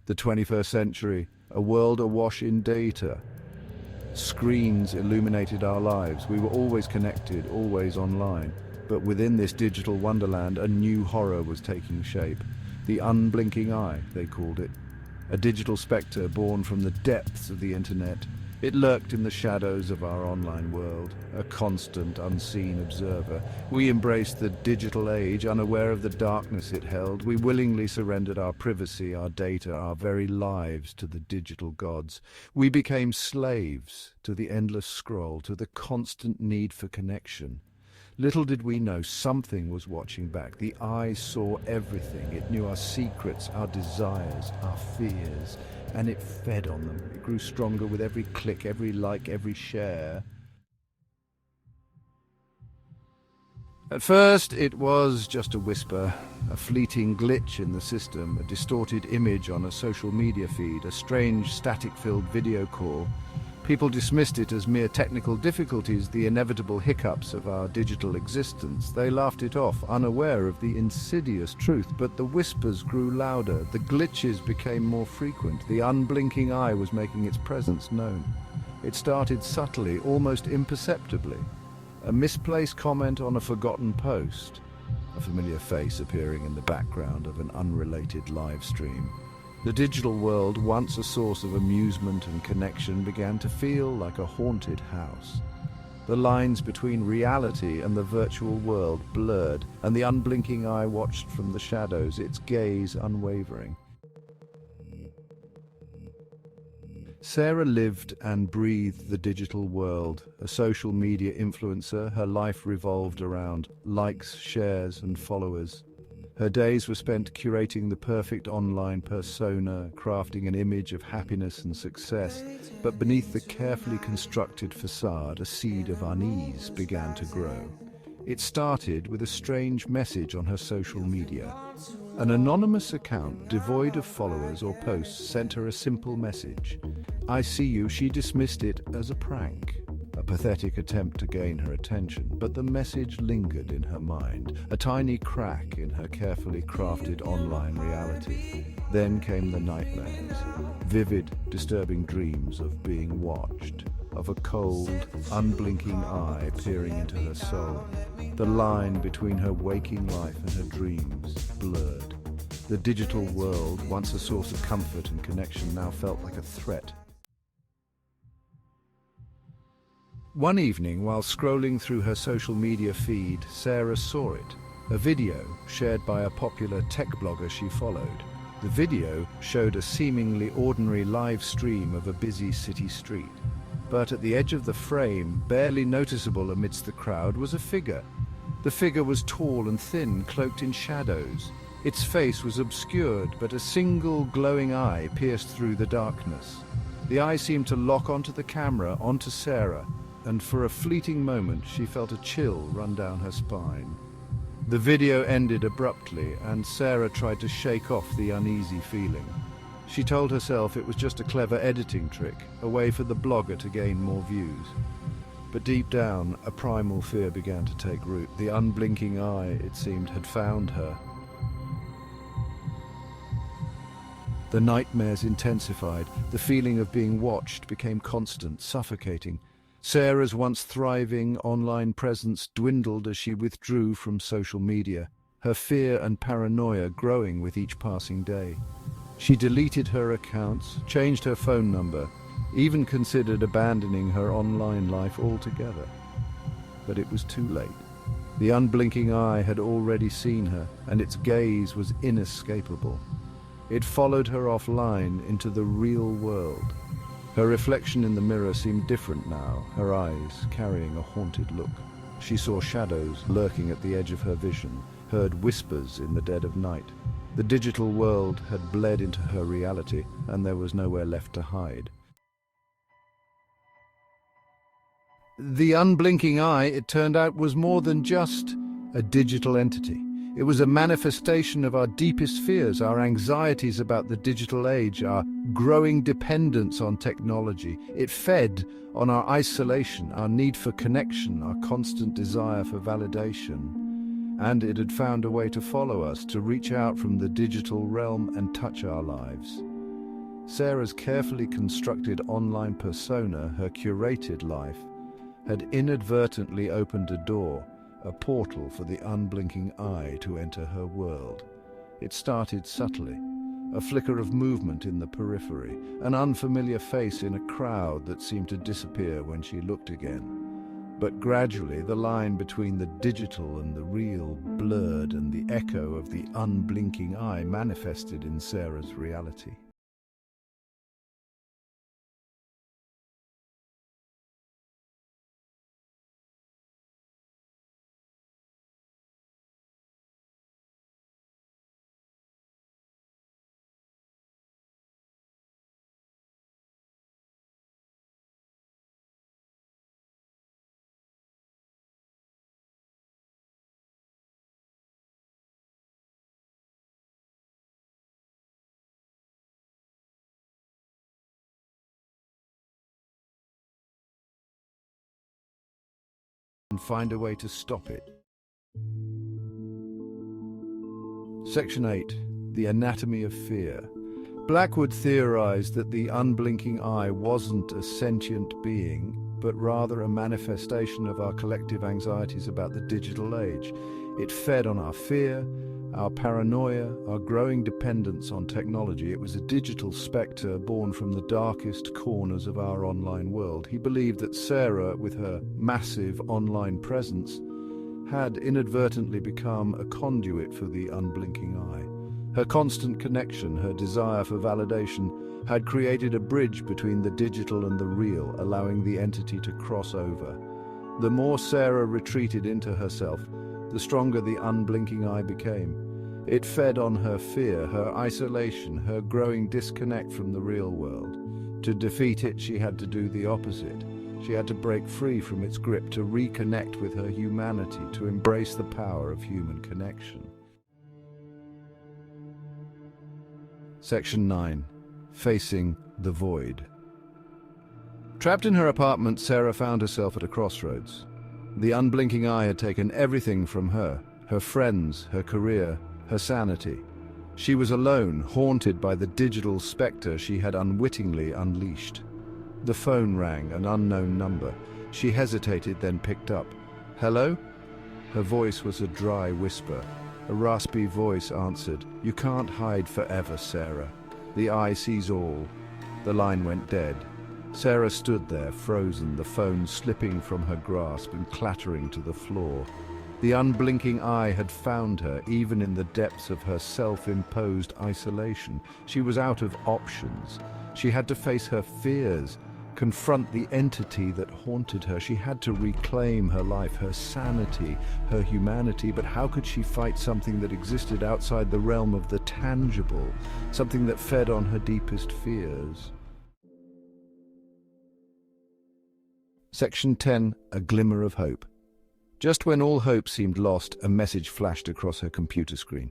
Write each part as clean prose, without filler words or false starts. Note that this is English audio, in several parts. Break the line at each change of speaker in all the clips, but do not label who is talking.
The 21st century, a world awash in data. Screens illuminated our lives. We were always connected, always online. But within this digital wonderland, a new horror was taking shape. The unblinking eye, they called it. A digital spectre born from the depths of the internet. It lurked in the shadows of our online world, a constant, unseen observer. We embraced the digital age, unaware of the darkness it held. We willingly surrendered our privacy, our data, our very lives to the digital gods. We became slaves to the endless scroll, to the constant need for connection. Little did we know something was watching back. The eye saw everything. It knew our secrets, our desires, our fears, and it fed on them. It grew stronger with every click, every like, every share. At first, it was just a whisper, a fleeting glitch in the system, a distorted image on a social media feed, a strange static-filled video call. People dismissed it as mere technical difficulties, the inevitable hiccups of our digital existence. They laughed it off, unaware of the insidious truth. But the whispers grew louder, the glitches became more frequent, the unblinking eye was making its presence known. It started subtly, almost imperceptibly. A misplaced comment on a forgotten post, a familiar face appearing in the background of an unrelated live stream. The digital world, once a source of amusement and connection, began to feel like a haunted house. The lines between reality and the virtual world blurred, and the unblinking eye watched from the shadows, its gaze unwavering. Sarah lived and breathed the digital world. A social media influencer, her life revolved around likes, shares, and followers. Her days were spent curating the perfect online persona, crafting an image of happiness and success. But beneath the carefully constructed facade, a seed of unease began to grow. It started with a strange message on her social media. An anonymous account, devoid of followers or posts, sent her a simple message. "I see you." She dismissed it as a prank, a pathetic attempt to gain her attention, but the message lingered in her mind, a tiny crack in her carefully crafted online reality. Then came the nightmares, vivid, disturbing dreams of being watched, of a cold, unblinking eye peering into her soul. The line between her waking life and her dreams blurred. The digital world, once a source of comfort and connection, now felt like a threat. One evening, while scrolling through her social media feed, Sarah saw it, a video shared by a popular tech blogger she followed. The video showed a seemingly ordinary live stream of a busy city street. But at the edge of the frame, barely noticeable amidst the crowd, was a figure. The figure was tall and thin, cloaked in shadows. Its face was obscured, but a single glowing eye pierced through the darkness. The eye seemed to lock onto the camera, onto Sarah, and for a fleeting moment she felt a chill run down her spine. The video ended abruptly, and Sarah tried to shake off the uneasy feeling. She told herself it was just a clever editing trick, a way for the blogger to gain more views. But deep down, a primal fear began to take root. The unblinking eye, it seemed, had found her. The nightmares intensified. The feeling of being watched became constant, suffocating. Sarah's once thriving online presence dwindled as she withdrew from social media, her fear and paranoia growing with each passing day. She deleted her accounts, changed her phone number, even considered abandoning her online life altogether. But it was too late. The unblinking eye had already seen her, and its gaze was inescapable. It followed her offline into the real world. Her reflection in the mirror seemed different now, her eyes carrying a haunted look. She saw shadows lurking at the edge of her vision, heard whispers in the dead of night. The digital world had bled into her reality, and there was nowhere left to hide. The unblinking eye, it turned out, was more than just a digital entity. It was a manifestation of our deepest fears, our anxieties about the digital age, our growing dependence on technology. It fed on our isolation, our need for connection, our constant desire for validation. And it had found a way to follow us, to reach out from the digital realm and touch our lives. Sarah's carefully constructed online persona, her curated life, had inadvertently opened a door, a portal for the unblinking eye to enter her world. It started subtly, a flicker of movement in the periphery, an unfamiliar face in a crowd that seemed to disappear when she looked again. But gradually, the line between the digital and the real blurred, and the echo of the unblinking eye manifested in Sarah's reality. And find a way to stop it. Section 8. The Anatomy of Fear. Blackwood theorized that the unblinking eye wasn't a sentient being, but rather a manifestation of our collective anxieties about the digital age. It fed on our fear, our paranoia, our growing dependence on technology. It was a digital spectre born from the darkest corners of our online world. He believed that Sarah, with her massive online presence, had inadvertently become a conduit for the unblinking eye. Her constant connection, her desire for validation, had created a bridge between the digital and the real, allowing the entity to cross over. The more Sarah retreated into herself, the stronger the unblinking eye became. It fed on her fear, her isolation, her growing disconnect from the real world. To defeat it, she had to do the opposite. She had to break free from its grip, to reconnect with her humanity, to embrace the power of human connection. Section 9. Facing the Void. Trapped in her apartment, Sarah found herself at a crossroads. The unblinking eye had taken everything from her, her friends, her career, her sanity. She was alone, haunted by the digital spectre she had unwittingly unleashed. The phone rang, an unknown number. She hesitated, then picked up. "Hello?" Her voice was a dry whisper. A raspy voice answered. "You can't hide forever, Sarah. The eye sees all." The line went dead. Sarah stood there, frozen, the phone slipping from her grasp and clattering to the floor. The unblinking eye had found her, even in the depths of her self-imposed isolation. She was out of options. She had to face her fears, confront the entity that haunted her. She had to reclaim her life, her sanity, her humanity. But how could she fight something that existed outside the realm of the tangible, something that fed on her deepest fears? Section 10. A Glimmer of Hope. Just when all hope seemed lost, a message flashed across her computer screen.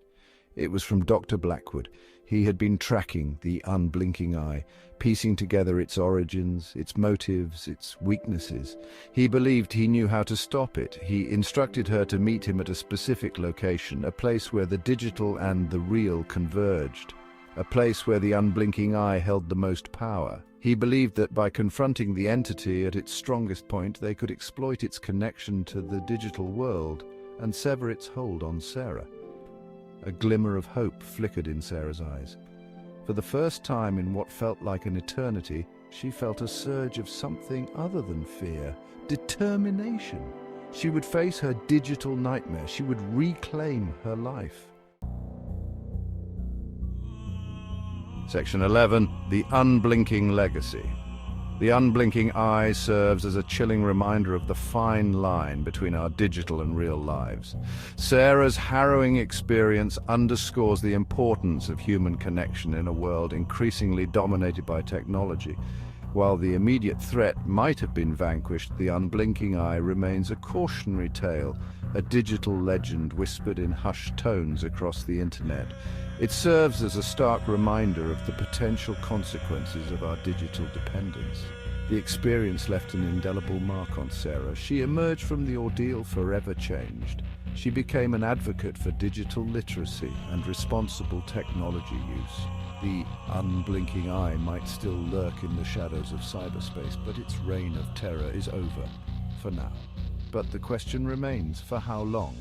It was from Dr. Blackwood. He had been tracking the unblinking eye, piecing together its origins, its motives, its weaknesses. He believed he knew how to stop it. He instructed her to meet him at a specific location, a place where the digital and the real converged, a place where the unblinking eye held the most power. He believed that by confronting the entity at its strongest point, they could exploit its connection to the digital world and sever its hold on Sarah. A glimmer of hope flickered in Sarah's eyes. For the first time in what felt like an eternity, she felt a surge of something other than fear, determination. She would face her digital nightmare. She would reclaim her life. Section 11. The Unblinking Legacy. The unblinking eye serves as a chilling reminder of the fine line between our digital and real lives. Sarah's harrowing experience underscores the importance of human connection in a world increasingly dominated by technology. While the immediate threat might have been vanquished, the unblinking eye remains a cautionary tale, a digital legend whispered in hushed tones across the internet. It serves as a stark reminder of the potential consequences of our digital dependence. The experience left an indelible mark on Sarah. She emerged from the ordeal forever changed. She became an advocate for digital literacy and responsible technology use. The unblinking eye might still lurk in the shadows of cyberspace, but its reign of terror is over, for now. But the question remains, for how long?